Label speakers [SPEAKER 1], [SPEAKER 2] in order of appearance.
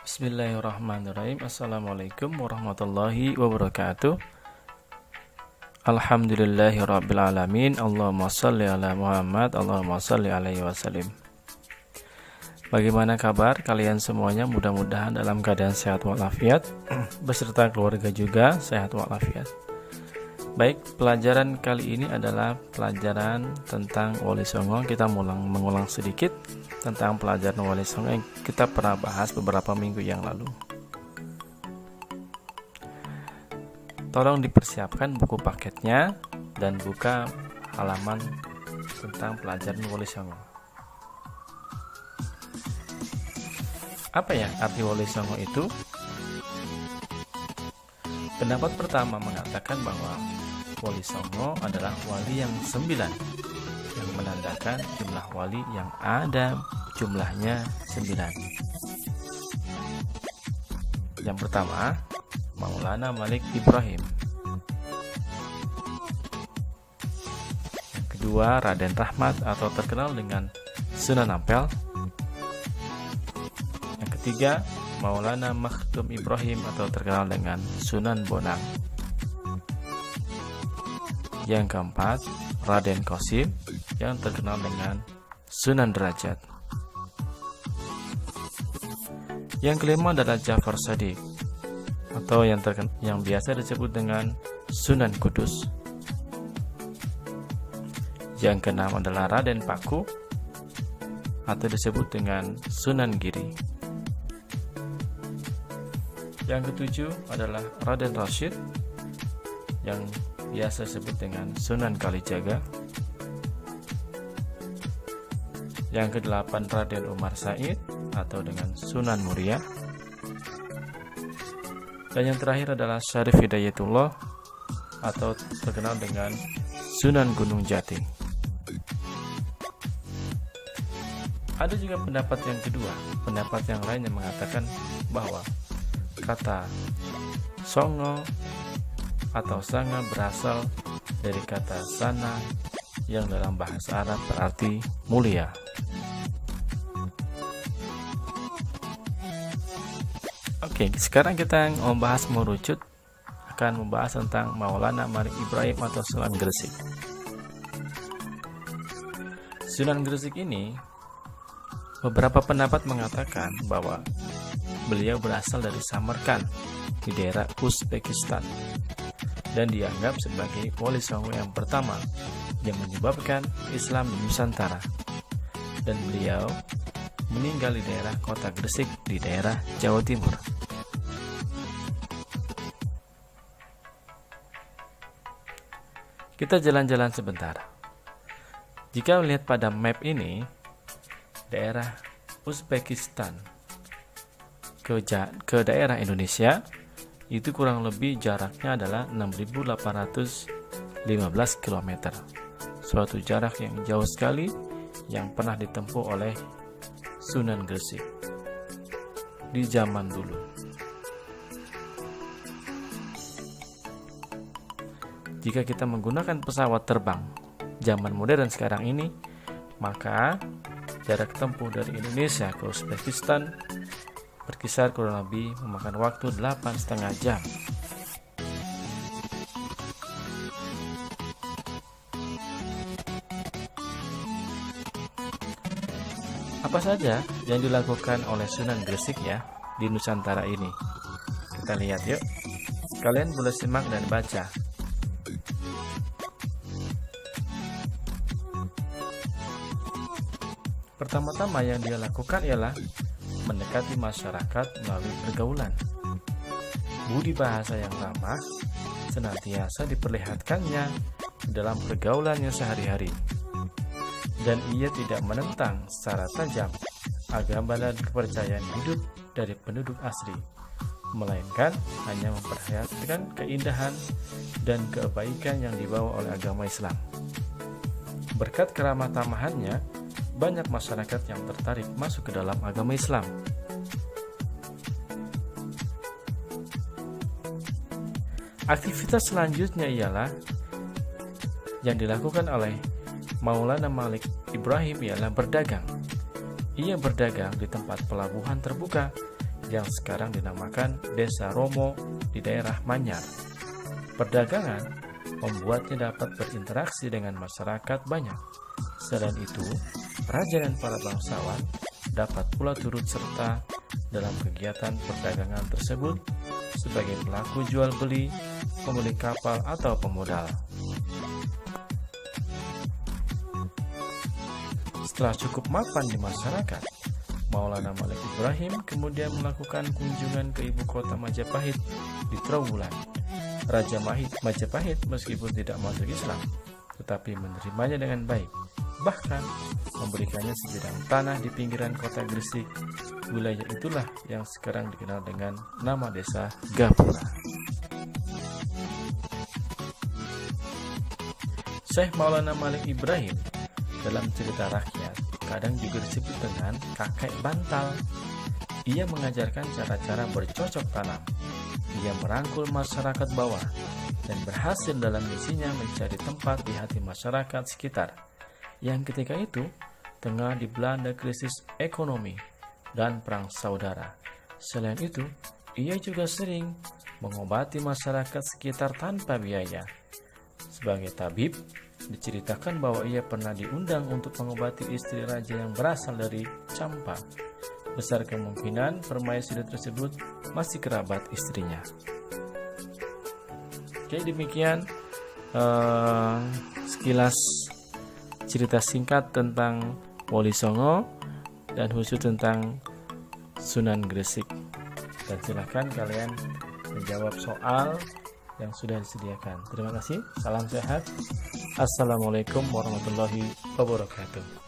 [SPEAKER 1] Bismillahirrahmanirrahim. Assalamualaikum warahmatullahi wabarakatuh. Alhamdulillahirrabbilalamin. Allahumma salli ala Muhammad, Allahumma salli alaihi wasallim. Bagaimana kabar kalian semuanya? Mudah-mudahan dalam keadaan sehat walafiat beserta keluarga juga sehat walafiat. Baik, pelajaran kali ini adalah pelajaran tentang Wali Songo. Kita mengulang sedikit tentang pelajaran Wali Songo yang kita pernah bahas beberapa minggu yang lalu. Tolong dipersiapkan buku paketnya dan buka halaman tentang pelajaran Wali Songo. Apa ya arti Wali Songo itu? Pendapat pertama mengatakan bahwa Wali Songo adalah wali yang 9, yang menandakan jumlah wali yang ada jumlahnya 9. Yang pertama, Maulana Malik Ibrahim. Yang kedua, Raden Rahmat atau terkenal dengan Sunan Ampel. Yang ketiga, Maulana Makhtum Ibrahim atau terkenal dengan Sunan Bonang. Yang keempat, Raden Qasim yang terkenal dengan Sunan Derajat. Yang kelima adalah Ja'far Shadiq atau yang biasa disebut dengan Sunan Kudus. Yang keenam adalah Raden Paku atau disebut dengan Sunan Giri. Yang ketujuh adalah Raden Rashid yang biasa disebut dengan Sunan Kalijaga. Yang kedelapan Raden Umar Said atau dengan Sunan Muria. Dan yang terakhir adalah Syarif Hidayatullah atau terkenal dengan Sunan Gunung Jati. Ada juga pendapat yang kedua, pendapat yang lain yang mengatakan bahwa kata Songo atau Sanga berasal dari kata sana yang dalam bahasa Arab berarti mulia. Oke, sekarang kita akan membahas tentang Maulana Malik Ibrahim atau Sunan Gresik. Sunan Gresik ini beberapa pendapat mengatakan bahwa beliau berasal dari Samarkand di daerah Uzbekistan dan dianggap sebagai Wali Songo yang pertama yang menyebabkan Islam di Nusantara, dan beliau meninggal di daerah kota Gresik di daerah Jawa Timur. Kita jalan-jalan sebentar. Jika melihat pada map ini, daerah Uzbekistan ke daerah Indonesia itu kurang lebih jaraknya adalah 6.815 km. Suatu jarak yang jauh sekali yang pernah ditempuh oleh Sunan Gresik di zaman dulu. Jika kita menggunakan pesawat terbang zaman modern sekarang ini, maka jarak tempuh dari Indonesia ke Uzbekistan berkisar kurang lebih memakan waktu 8,5 jam. Apa saja yang dilakukan oleh Sunan Gresik ya di Nusantara ini? Kita lihat yuk. Kalian boleh simak dan baca. Pertama-tama yang dia lakukan ialah mendekati masyarakat melalui pergaulan. Budi bahasa yang ramah senantiasa diperlihatkannya dalam pergaulannya sehari-hari, dan ia tidak menentang secara tajam agama dan kepercayaan hidup dari penduduk asli, melainkan hanya memperlihatkan keindahan dan kebaikan yang dibawa oleh agama Islam. Berkat keramah tamahannya, banyak masyarakat yang tertarik masuk ke dalam agama Islam. Aktivitas selanjutnya ialah yang dilakukan oleh Maulana Malik Ibrahim ialah berdagang. Ia berdagang di tempat pelabuhan terbuka yang sekarang dinamakan Desa Romo di daerah Manyar. Perdagangan membuatnya dapat berinteraksi dengan masyarakat banyak. Selain itu, raja dan para bangsawan dapat pula turut serta dalam kegiatan perdagangan tersebut sebagai pelaku jual beli, pemilik kapal atau pemodal. Setelah cukup mapan di masyarakat, Maulana Malik Ibrahim kemudian melakukan kunjungan ke ibu kota Majapahit di Trawulan. Raja Majapahit meskipun tidak masuk Islam, tetapi menerimanya dengan baik, bahkan memberikannya sebidang tanah di pinggiran kota Gresik. Wilayah itulah yang sekarang dikenal dengan nama desa Gapura. Syekh Maulana Malik Ibrahim dalam cerita rakyat kadang juga disebut dengan kakek bantal. Ia mengajarkan cara-cara bercocok tanam. Ia merangkul masyarakat bawah dan berhasil dalam misinya mencari tempat di hati masyarakat sekitar yang ketika itu tengah dilanda krisis ekonomi dan perang saudara. Selain itu, ia juga sering mengobati masyarakat sekitar tanpa biaya. Sebagai tabib, diceritakan bahwa ia pernah diundang untuk mengobati istri raja yang berasal dari Campa. Besar kemungkinan permaisuri tersebut masih kerabat istrinya. Oke, demikian sekilas cerita singkat tentang Wali Songo dan khusus tentang Sunan Gresik. Dan silakan kalian menjawab soal yang sudah disediakan. Terima kasih. Salam sehat. Assalamualaikum warahmatullahi wabarakatuh.